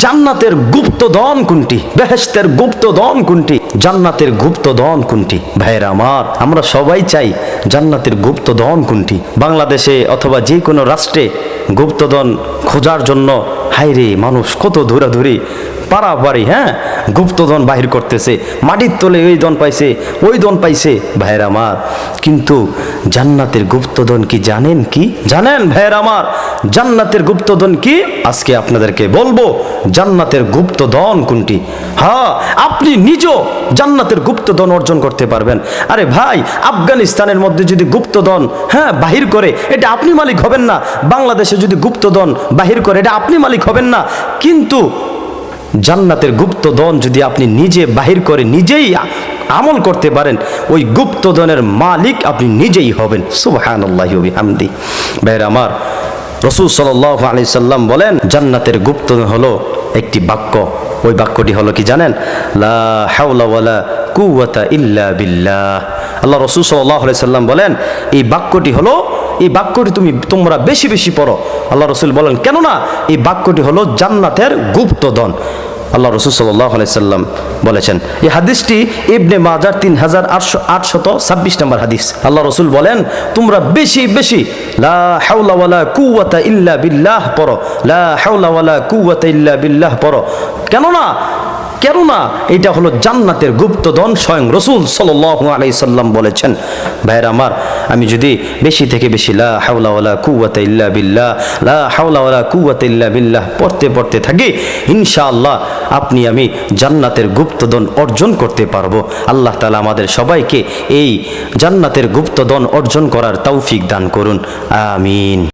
জান্নাতের গুপ্তধন কোনটি, বেহেশতের গুপ্তধন কোনটি, জান্নাতের গুপ্তধন কোনটি? ভাইরা আমার, আমরা সবাই চাই জান্নাতের গুপ্তধন কোনটি। বাংলাদেশে অথবা যে কোনো রাষ্ট্রে গুপ্তধন খোঁজার জন্য হায়রে মানুষ কত দৌড়াদৌড়ি, পাড়াপাড়ি, হ্যাঁ, গুপ্তধন বাহির করতেছে, মাটির তলে ওই ধন পাইছে, ওই ধন পাইছে। ভাইরা আমার, কিন্তু জান্নাতের গুপ্তধন কি জানেন? কি জানেন ভাইরা আমার? জান্নাতের গুপ্তধন কি? আজকে আপনাদেরকে বলবো জান্নাতের গুপ্তধন কোনটি। হ্যাঁ, আপনি নিজেও জান্নাতের গুপ্তধন অর্জন করতে পারবেন। আরে ভাই, আফগানিস্তানের মধ্যে যদি গুপ্তধন বাহির করে, এটা আপনি মালিক হবেন না। বাংলাদেশে যদি গুপ্তধন বাহির করে, এটা আপনি মালিক হবেন না। কিন্তু জান্নাতের গুপ্তধন যদি আপনি নিজে বাহির করে নিজেই আমল করতে পারেন, ওই গুপ্তধনের মালিক আপনি নিজেই হবেন। সুবহানাল্লাহি ওয়া বিহামদি। ভাইরা আমার, রাসূল সাল্লাল্লাহু আলাইহি সাল্লাম বলেন জান্নাতের গুপ্তধন হলো একটি বাক্য। ওই বাক্যটি হলো কি জানেন? লা হাওলা ওয়ালা কুওয়াতা ইল্লা বিল্লাহ। আল্লাহ রাসূল সাল্লাল্লাহু আলাইহি সাল্লাম বলেন এই বাক্যটি হলো, এই বাক্যটি তোমরা বেশি বেশি পড়ো। আল্লাহ রাসূল বলেন কেননা এই বাক্যটি হলো জান্নাতের গুপ্তধন। আল্লাহ রাসূল সাল্লাল্লাহু আলাইহি সাল্লাম বলেছেন। এই হাদিসটি ইবনে মাজাহ 3826 নম্বর হাদিস। আল্লাহ রাসূল বলেন তোমরা বেশি বেশি লা হাওলা ওয়ালা কুওয়াতা ইল্লা বিল্লাহ পড়ো, লা হাওলা ওয়ালা কুওয়াতা ইল্লা বিল্লাহ পড়ো। কেননা এটা হলো জান্নাতের গুপ্তধন, স্বয়ং রাসূল সাল্লাল্লাহু আলাইহি সাল্লাম বলেছেন। ভাইরা আমার, আমি যদি বেশি থেকে বেশি লা হাওলা ওয়ালা কুওয়াতা ইল্লা বিল্লাহ, লা হাওলা ওয়ালা কুওয়াতা ইল্লা বিল্লাহ পড়তে থাকি, ইনশাআল্লাহ আপনি আমি জান্নাতের গুপ্তধন অর্জন করতে পারবো। আল্লাহ তাআলা আমাদের সবাইকে এই জান্নাতের গুপ্তধন অর্জন করার তৌফিক দান করুন। আমিন।